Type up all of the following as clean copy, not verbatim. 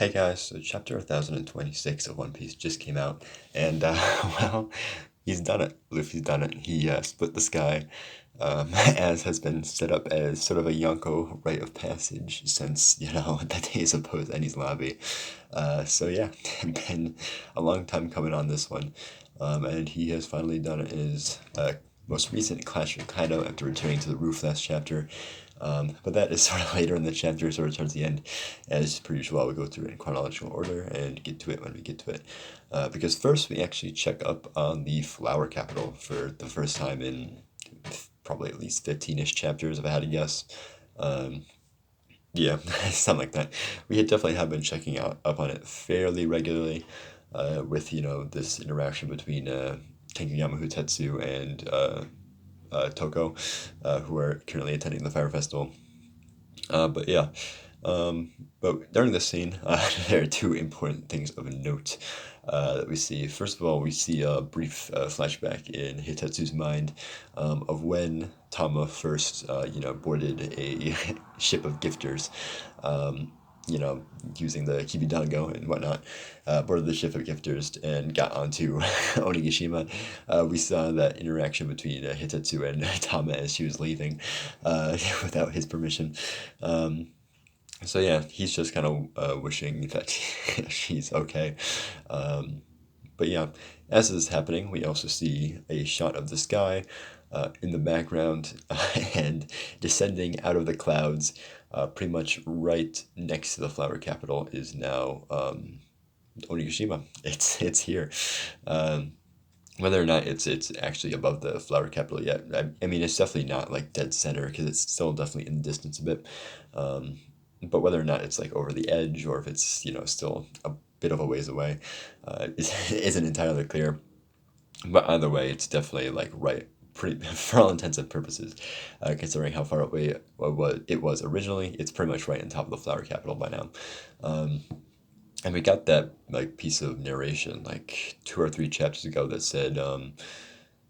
Hey guys, so chapter 1026 of One Piece just came out, and well, he's done it. Luffy's done it. He split the sky, as has been set up as sort of a Yonko rite of passage since, the days of Post Enies Lobby. So yeah, been a long time coming on this one, and he has finally done it in his most recent clash with Kaido after returning to the roof last chapter. But that is sort of later in the chapter, sort of towards the end. As per usual, we'll go through it in chronological order and get to it when we get to it. Because first, we actually check up on the Flower Capital for the first time in probably at least 15-ish chapters, if I had to guess. Yeah, something like that. We had definitely have been checking up on it fairly regularly, with this interaction between Tenku Yamahutetsu and Toko, who are currently attending the Fire Festival. But yeah, but during this scene, there are two important things of note that we see. First of all, we see a brief flashback in Hitetsu's mind of when Tama first, boarded a ship of gifters. Using the Kibidango and whatnot, boarded the ship of gifters and got onto Onigashima. We saw that interaction between Hitetsu and Tama as she was leaving without his permission. So yeah, he's just kind of wishing that she's okay. But yeah, as this is happening, we also see a shot of the sky in the background and descending out of the clouds, pretty much right next to the flower capital is now Onigashima. It's here. Whether or not it's actually above the flower capital yet, I mean, it's definitely not like dead center because it's still definitely in the distance a bit. But whether or not it's like over the edge or if it's still a bit of a ways away, isn't entirely clear. But either way, it's definitely like right, pretty for all intents and purposes, considering how far away it was originally. It's pretty much right on top of the flower capital by now. And we got that like piece of narration like 2 or 3 chapters ago that said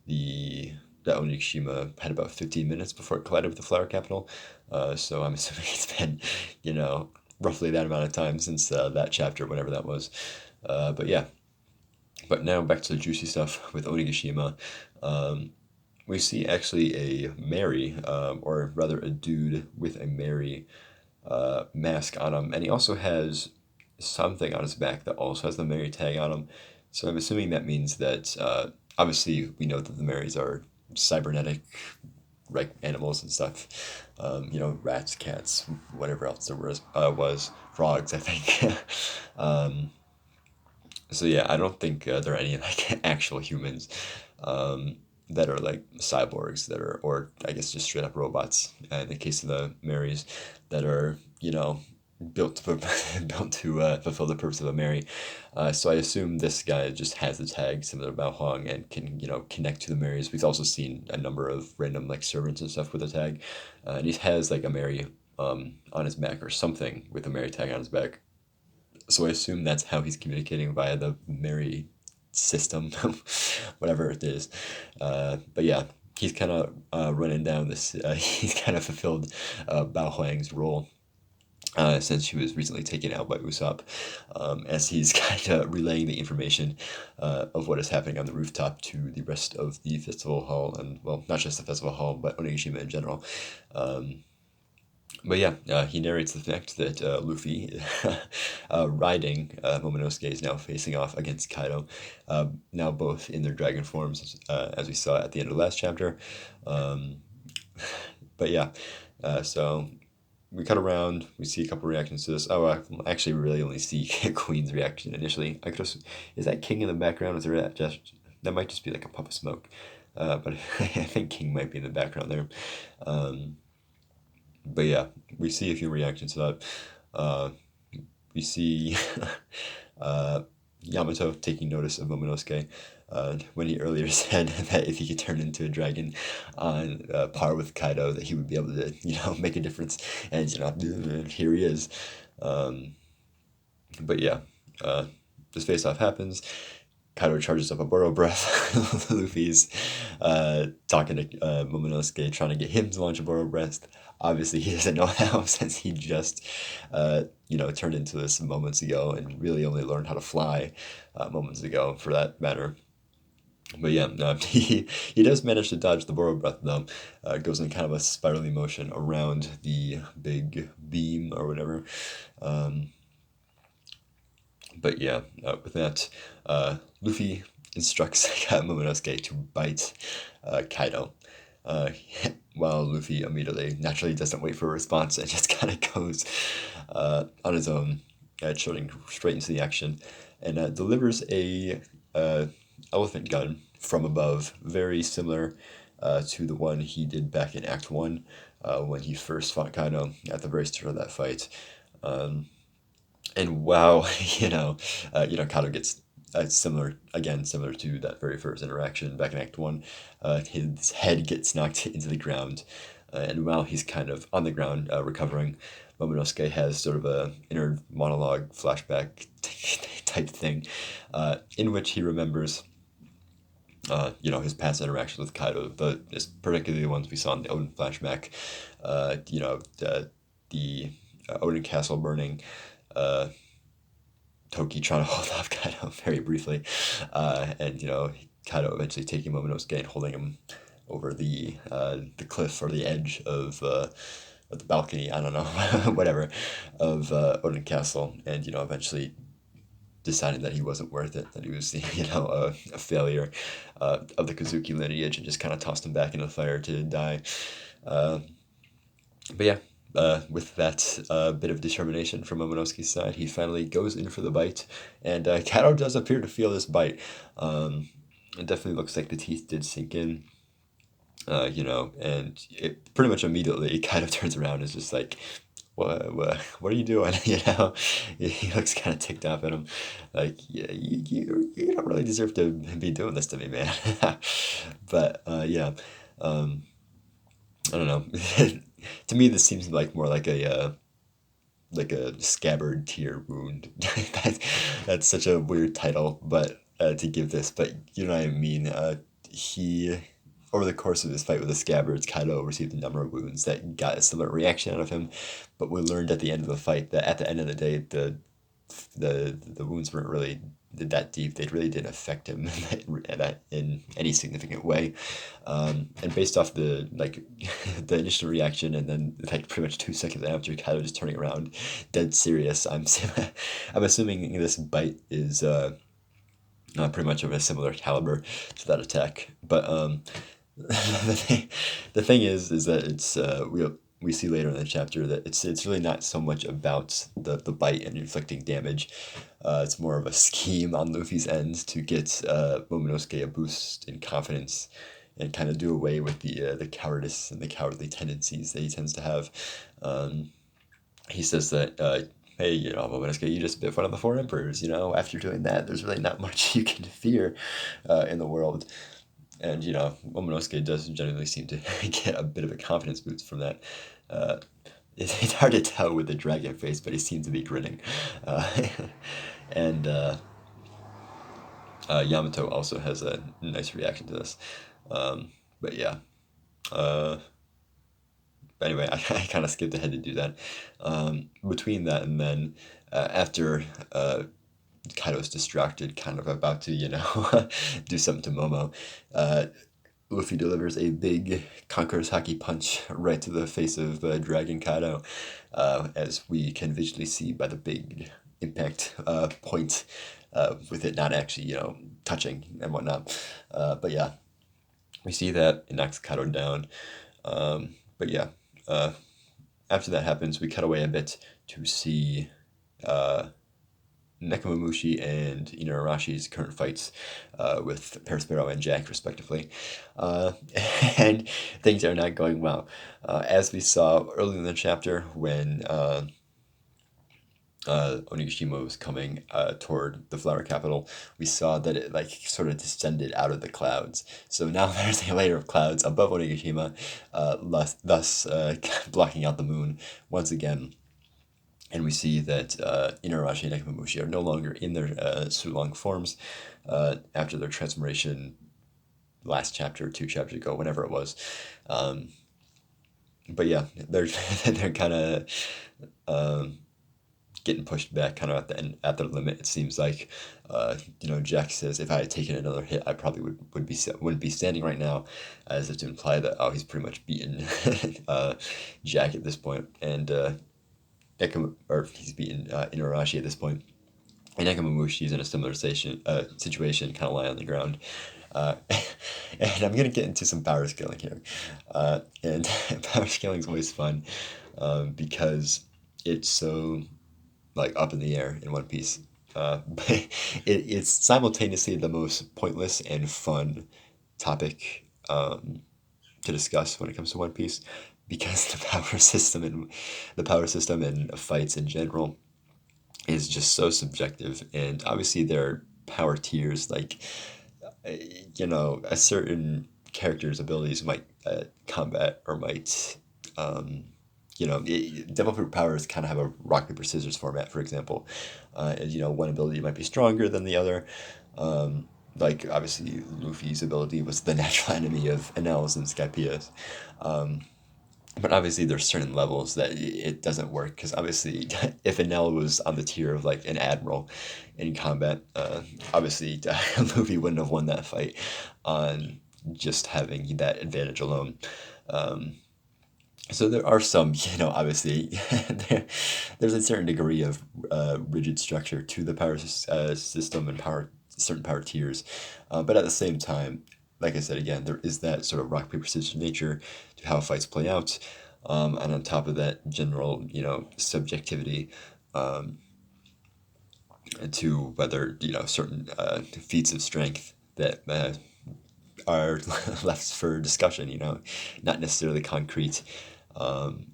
the that Onigashima had about 15 minutes before it collided with the flower capital. So I'm assuming it's been, roughly that amount of time since that chapter, whatever that was. But yeah. But now back to the juicy stuff with Onigashima. We see actually a Mary, or rather a dude with a Mary mask on him, and he also has something on his back that also has the Mary tag on him. So I'm assuming that means that obviously we know that the Marys are cybernetic, like animals and stuff. Rats, cats, whatever else there was frogs, I think. So yeah, I don't think there are any like actual humans that are like cyborgs that are, or I guess just straight up robots. In the case of the Marys, that are built to built to fulfill the purpose of a Mary. So I assume this guy just has the tag similar to Bao Huang and can connect to the Marys. We've also seen a number of random like servants and stuff with a tag, and he has like a Mary on his back or something with a Mary tag on his back. So I assume that's how he's communicating via the Mary system, whatever it is. But yeah, he's kind of running down this. He's kind of fulfilled Bao Huang's role. Since she was recently taken out by Usopp, as he's kind of relaying the information of what is happening on the rooftop to the rest of the festival hall, and well, not just the festival hall, but Onigashima in general. But yeah, he narrates the fact that Luffy, riding Momonosuke, is now facing off against Kaido, now both in their dragon forms, as we saw at the end of the last chapter. But yeah, so we cut around, we see a couple reactions to this. Oh, I actually really only see Queen's reaction initially. I could have, is that King in the background? Is there that might just be like a puff of smoke. But I think King might be in the background there. But yeah, we see a few reactions to that. We see Yamato taking notice of Momonosuke when he earlier said that if he could turn into a dragon on par with Kaido, that he would be able to, make a difference. And, here he is. But yeah, this face-off happens. Kaido charges up a Boro Breath. Luffy's talking to Momonosuke, trying to get him to launch a Boro Breath. Obviously, he doesn't know how since he just, turned into this moments ago and really only learned how to fly moments ago, for that matter. But yeah, he does manage to dodge the Boro Breath, though. Goes in kind of a spirally motion around the big beam or whatever. But yeah, with that, Luffy instructs Momonosuke to bite Kaido. Uh, while Luffy immediately, naturally doesn't wait for a response and just kind of goes on his own, shooting straight into the action, and delivers a elephant gun from above, very similar to the one he did back in Act 1 when he first fought Kaido at the very start of that fight. And wow, Kaido gets similar to that very first interaction back in Act 1. His head gets knocked into the ground, and while he's kind of on the ground recovering, Momonosuke has sort of a inner monologue flashback type thing, in which he remembers his past interactions with Kaido, particularly the ones we saw in the Odin flashback. The Odin castle burning, Toki trying to hold off Kaido very briefly, and Kaido eventually taking Momonosuke and holding him over the cliff or the edge of the balcony, I don't know, whatever, of Odin Castle, and eventually deciding that he wasn't worth it, that he was a failure of the Kazuki lineage, and just kind of tossed him back into the fire to die. But yeah, with that bit of determination from Momonosuke's side, he finally goes in for the bite, and Kaido does appear to feel this bite. It definitely looks like the teeth did sink in, and it pretty much immediately kind of turns around and is just like, what are you doing? He looks kind of ticked off at him, like, yeah, you don't really deserve to be doing this to me, man. But yeah, I don't know. To me, this seems like more like a scabbard tear wound. That's such a weird title, but to give this, but you know what I mean. He Over the course of his fight with the scabbards, Kaido received a number of wounds that got a similar reaction out of him, but we learned at the end of the fight that at the end of the day, the wounds weren't really that deep. They really didn't affect him in any significant way. And based off the the initial reaction, and then pretty much 2 seconds after, Kaido just turning around, dead serious. I'm assuming this bite is pretty much of a similar caliber to that attack. But the thing is that it's we see later in the chapter that it's really not so much about the bite and inflicting damage. It's more of a scheme on Luffy's end to get Momonosuke a boost in confidence and kind of do away with the cowardice and the cowardly tendencies that he tends to have. He says that, hey, Momonosuke, you just bit one of the four emperors. After doing that, there's really not much you can fear in the world. And, Momonosuke does generally seem to get a bit of a confidence boost from that. It's hard to tell with the dragon face, but he seems to be grinning. And Yamato also has a nice reaction to this. But yeah. Anyway, I kind of skipped ahead to do that. Between that and then, after Kaido's distracted, kind of about to, do something to Momo, Luffy delivers a big Conqueror's Haki punch right to the face of Dragon Kaido, as we can visually see by the big impact point, with it not actually, touching and whatnot. But yeah, we see that it knocks Kaido down. But yeah, after that happens, we cut away a bit to see Nekomamushi and Inuarashi's current fights with Perospero and Jack, respectively. And things are not going well. As we saw earlier in the chapter, when Onigashima was coming toward the flower capital, we saw that it sort of descended out of the clouds. So now there's a layer of clouds above Onigashima, thus blocking out the moon once again. And we see that Inarashi and Nekomamushi are no longer in their Sulong forms after their transformation last chapter, 2 chapters ago, whenever it was. Um, but yeah, they're they're kind of getting pushed back kind of at the end, at their limit. It seems like, Jack says, if I had taken another hit, I probably wouldn't be standing right now, as if to imply that he's pretty much beaten Jack at this point, and or he's beaten Inarashi at this point. And Nekomamushi's in a similar situation, kind of lying on the ground. Uh, and I'm gonna get into some power scaling here, and power scaling is always fun, because it's so like up in the air in One Piece. But it's simultaneously the most pointless and fun topic to discuss when it comes to One Piece, because the power system and fights in general is just so subjective. And obviously there are power tiers, like a certain character's abilities might combat or might Devil Fruit powers kind of have a rock paper scissors format, for example. One ability might be stronger than the other. Like obviously Luffy's ability was the natural enemy of Enel's and Skypia's. But obviously there's certain levels that it doesn't work, because obviously if Enel was on the tier of like an admiral in combat, obviously Luffy wouldn't have won that fight on just having that advantage alone. So there are some, obviously, there's a certain degree of rigid structure to the power system and certain power tiers. But at the same time, like I said again, there is that sort of rock, paper, scissors nature to how fights play out. And on top of that, general, subjectivity to whether, certain feats of strength that are left for discussion, not necessarily concrete. And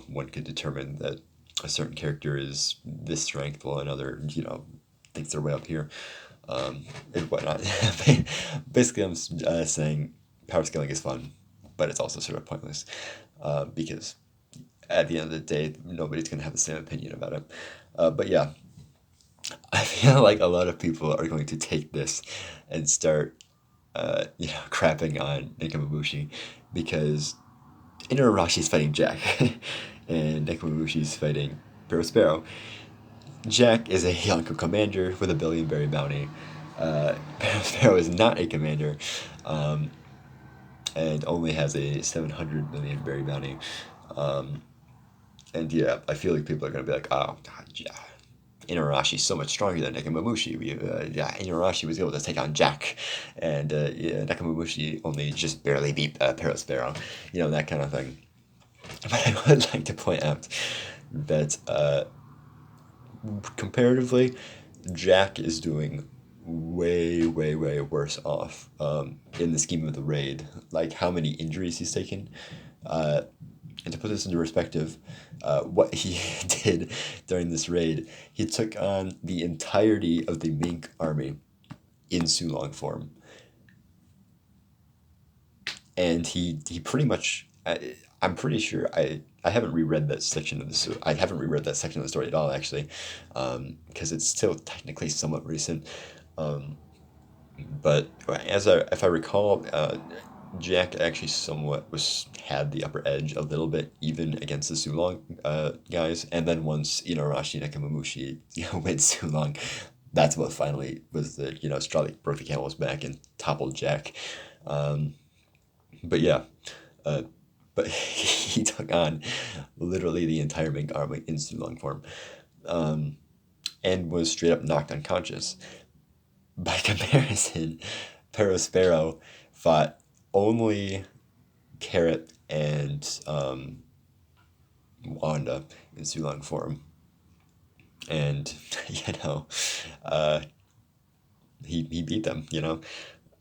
one could determine that a certain character is this strength while another thinks they're way up here, and whatnot. Basically I'm saying power scaling is fun, but it's also sort of pointless, because at the end of the day nobody's going to have the same opinion about it. But yeah, I feel like a lot of people are going to take this and start crapping on Nekomamushi, because Inarashi's fighting Jack, and Nekomamushi's fighting Perospero. Jack is a Yonko commander with a billion berry bounty. Perospero is not a commander, um, and only has a 700 million berry bounty. Um, and yeah, I feel like people are gonna be like, oh, God, yeah, Inarashi's so much stronger than Nekomamushi. Inarashi was able to take on Jack, and Nekomamushi only just barely beat Perospero, that kind of thing. But I would like to point out that comparatively, Jack is doing way, way, way worse off in the scheme of the raid. Like how many injuries he's taken. And to put this into perspective, what he did during this raid, he took on the entirety of the Mink army in Sulong form. And he pretty much, I'm pretty sure, I haven't reread that section of I haven't reread that section of the story at all, actually, because it's still technically somewhat recent. But if I recall, Jack actually somewhat had the upper edge a little bit, even against the Sulong guys. And then once Inarashi and Nekomamushi went Sulong, that's what finally was the straw that broke the camel's back and toppled Jack. But yeah, uh, but he took on literally the entire Mink army in Sulong form, and was straight up knocked unconscious. By comparison, Perospero fought only Carrot and Wanda in Sulong form, and uh, he beat them.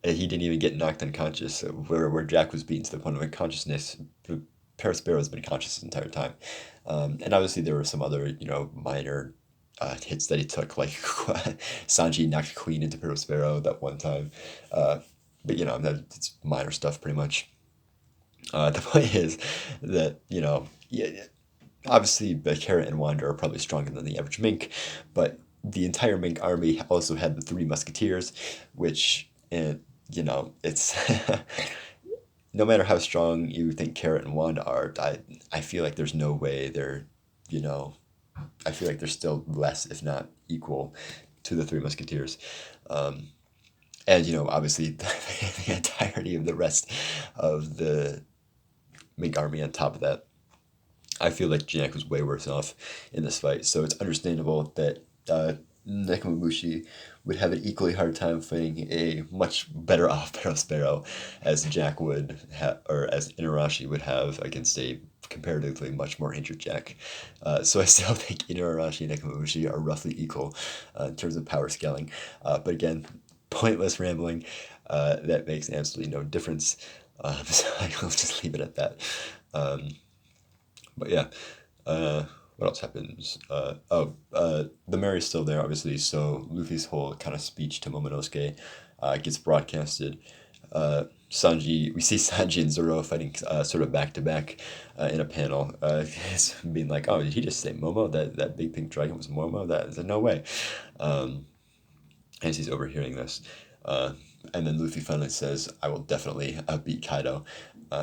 He didn't even get knocked unconscious. So where Jack was beaten to the point of unconsciousness, Perospero has been conscious the entire time. And obviously there were some other minor hits that he took, like Sanji knocked Queen into Perospero that one time. But it's minor stuff pretty much. The point is that yeah, obviously the Carrot and Wanda are probably stronger than the average Mink, but the entire Mink army also had the Three Musketeers, which, it's no matter how strong you think Carrot and Wanda are, I feel like there's no way they're, you know, I feel like they're still less, if not equal, to the Three Musketeers. Um, and, obviously, the entirety of the rest of the Mink army on top of that. I feel like Jack was way worse off in this fight, so it's understandable that Nekomamushi would have an equally hard time fighting a much better off Sparrow as Jack would have, or as Inarashi would have against a comparatively much more injured Jack. So I still think Inarashi and Nekomamushi are roughly equal in terms of power scaling. But again, pointless rambling. That makes absolutely no difference. So I will just leave it at that. But yeah, what else happens? The Mary's still there, obviously, so Luffy's whole kind of speech to Momonosuke gets broadcasted. Sanji, we see Sanji and Zoro fighting sort of back to back in a panel, being like, "Oh, did he just say Momo? That big pink dragon was Momo? That is no way." As he's overhearing this, and then Luffy finally says, "I will definitely beat Kaido."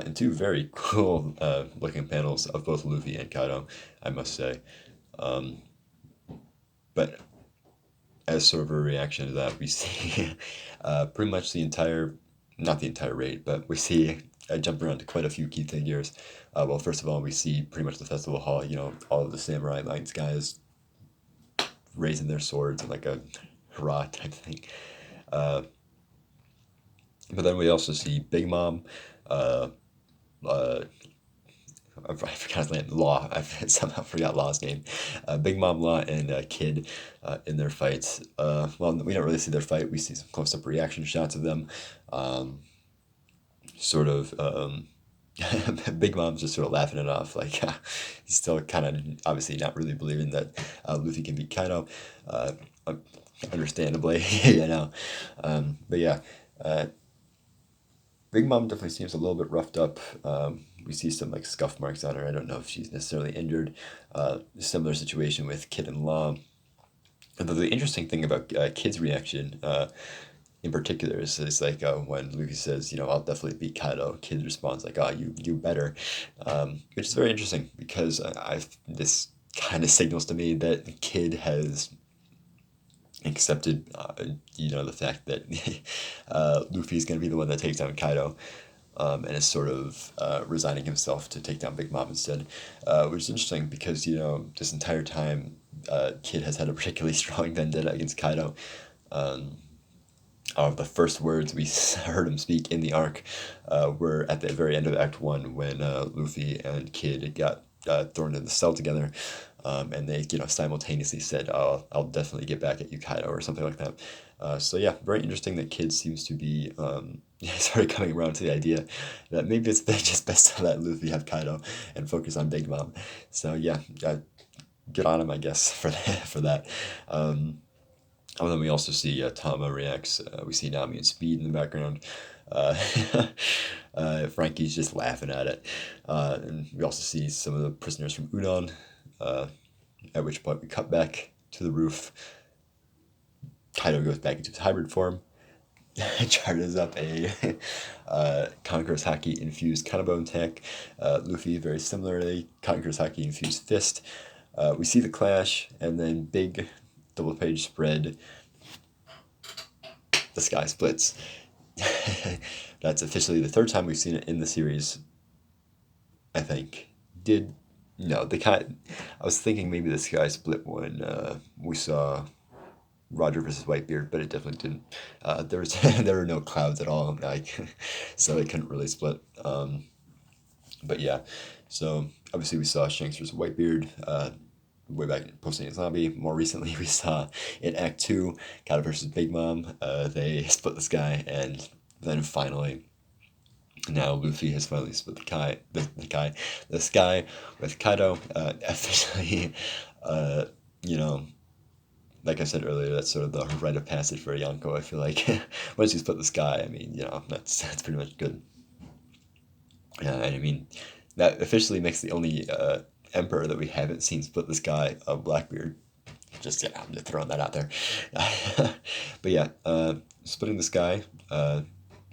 In two very cool looking panels of both Luffy and Kaido, I must say. But as sort of a reaction to that, we see pretty much not the entire raid, but we see jump around to quite a few key figures. Well, first of all, we see pretty much the festival hall, all of the Samurai Lights guys raising their swords in like a hurrah type thing. But then we also see Big Mom, I forgot his name, Law. I somehow forgot Law's name. Big Mom, Law, and Kid in their fights. Well, we don't really see their fight. We see some close-up reaction shots of them. Sort of, Big Mom's just sort of laughing it off. Like, he's still kind of obviously not really believing that Luffy can beat Kaido. Understandably, But yeah, Big Mom definitely seems a little bit roughed up. We see some like scuff marks on her. I don't know if she's necessarily injured. Similar situation with Kid and Law. But the interesting thing about Kid's reaction in particular is like when Luffy says, I'll definitely beat Kaido. Kid responds like, "Oh, you better," which is very interesting because this kind of signals to me that Kid has accepted, the fact that Luffy is going to be the one that takes down Kaido, and is sort of resigning himself to take down Big Mom instead, which is interesting because, this entire time, Kid has had a particularly strong vendetta against Kaido. The first words we heard him speak in the arc were at the very end of Act 1 when Luffy and Kid got thrown in the cell together. And they, simultaneously said, "Oh, I'll definitely get back at you, Kaido," or something like that. So yeah, very interesting that Kid seems to be sort of coming around to the idea that maybe it's just best to let Luffy have Kaido and focus on Big Mom. So yeah, good on him, I guess, for that. And then we also see Tama reacts. We see Nami and Speed in the background. Frankie's just laughing at it. And we also see some of the prisoners from Udon. At which point we cut back to the roof. Kaido goes back into his hybrid form. Charges up a Conqueror's Haki infused Kanabo attack. Luffy, very similarly, Conqueror's Haki infused fist. We see the clash, and then big double page spread. The sky splits. That's officially the third time we've seen it in the series, I think. No, I was thinking maybe the sky split when we saw Roger versus Whitebeard, but it definitely didn't. There were no clouds at all, so it couldn't really split. But yeah, so obviously we saw Shanks versus Whitebeard way back in Post Zombie. More recently, we saw in Act 2, Kaido versus Big Mom. They split the sky, and then finally, now Luffy has finally split the sky with Kaido. Officially, like I said earlier, that's sort of the rite of passage for Yonko. I feel like once you split the sky, I mean, that's pretty much good. And I mean, that officially makes the only emperor that we haven't seen split the sky, Blackbeard. Just, yeah, I'm just throwing that out there. But yeah, splitting the sky,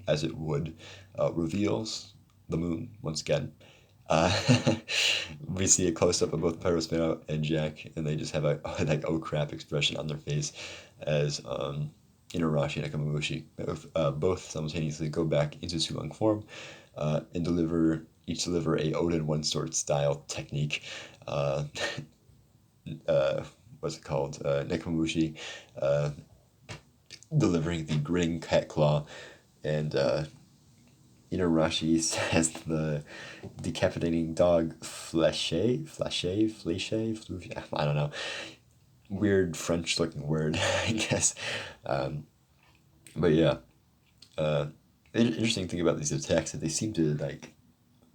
as it would, reveals the moon once again. Uh, we see a close up of both Pyrospino and Jack, and they just have a like oh crap expression on their face as Inarashi and Akamamushi both simultaneously go back into Sulong form and each deliver a Odin one sword style technique. Uh, what's it called? Nekomamushi delivering the grinning cat claw, and Inarashi has the decapitating dog flashe, I don't know. Weird French looking word, I guess. But yeah, interesting thing about these attacks that they seem to like,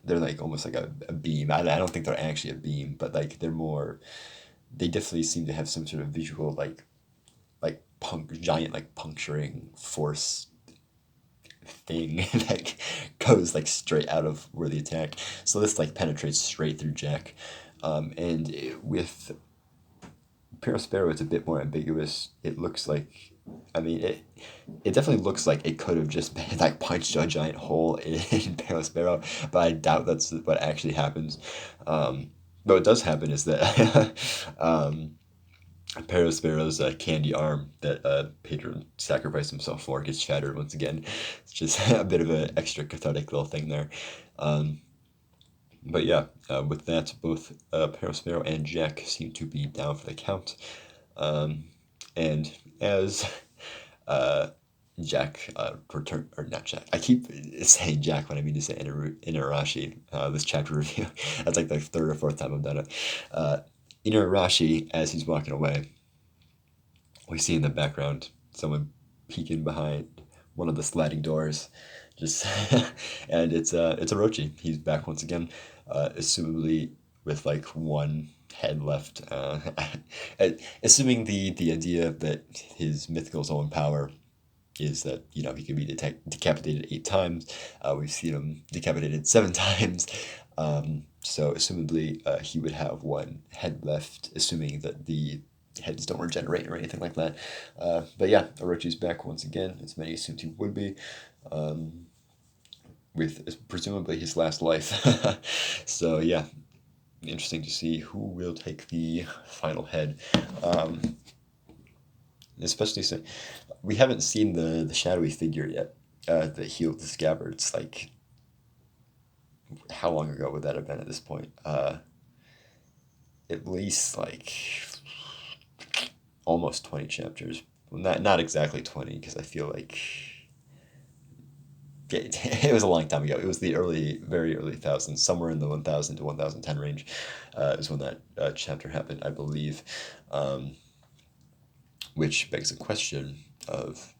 they're like almost like a beam. I don't think they're actually a beam, but like they definitely seem to have some sort of visual giant like puncturing force thing that goes like straight out of where the attack. So this like penetrates straight through Jack. With Perospero, it's a bit more ambiguous. It looks like, I mean, it definitely looks like it could have just been like punched a giant hole in Perospero, but I doubt that's what actually happens. But what does happen is that Perospero's candy arm that Pedro sacrificed himself for gets shattered once again. It's just a bit of an extra cathartic little thing there. But yeah, with that, both Perospero and Jack seem to be down for the count. And as Jack return or not Jack. I keep saying Jack when I mean to say Inarashi. This chapter review. That's like the third or fourth time I've done it. Inarashi, as he's walking away, we see in the background someone peeking behind one of the sliding doors. Just and it's Orochi. He's back once again, assumably with like one head left. Assuming the idea that his mythical zone power is that he can be decapitated 8 times. We've seen him decapitated 7 times. So assumably he would have one head left, assuming that the heads don't regenerate or anything like that. But yeah, Orochi's back once again, as many assumed he would be, with presumably his last life. So yeah, interesting to see who will take the final head. Especially since we haven't seen the shadowy figure yet that healed the scabbards. Like, how long ago would that have been at this point? At least like almost 20 chapters. Well, not exactly 20, because I feel like it was a long time ago. It was the very early thousands, somewhere in the 1000 to 1010 range, is when that chapter happened, I believe. Which begs the question of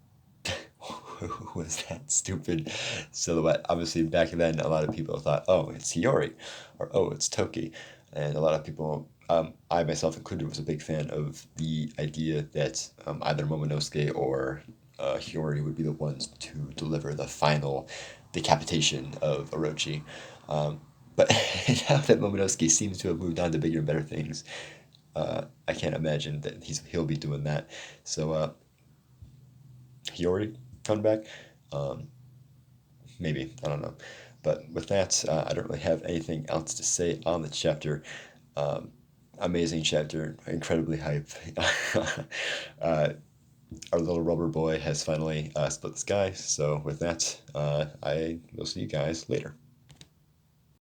who was that stupid silhouette? Obviously, back then, a lot of people thought, oh, it's Hiyori, or oh, it's Toki. And a lot of people, I myself included, was a big fan of the idea that either Momonosuke or Hiyori would be the ones to deliver the final decapitation of Orochi. But now that Momonosuke seems to have moved on to bigger and better things, I can't imagine that he'll be doing that. So Hiyori coming back, maybe, I don't know. But with that, I don't really have anything else to say on the chapter. Amazing chapter, incredibly hype. Our little rubber boy has finally split the sky. So with that, I will see you guys later.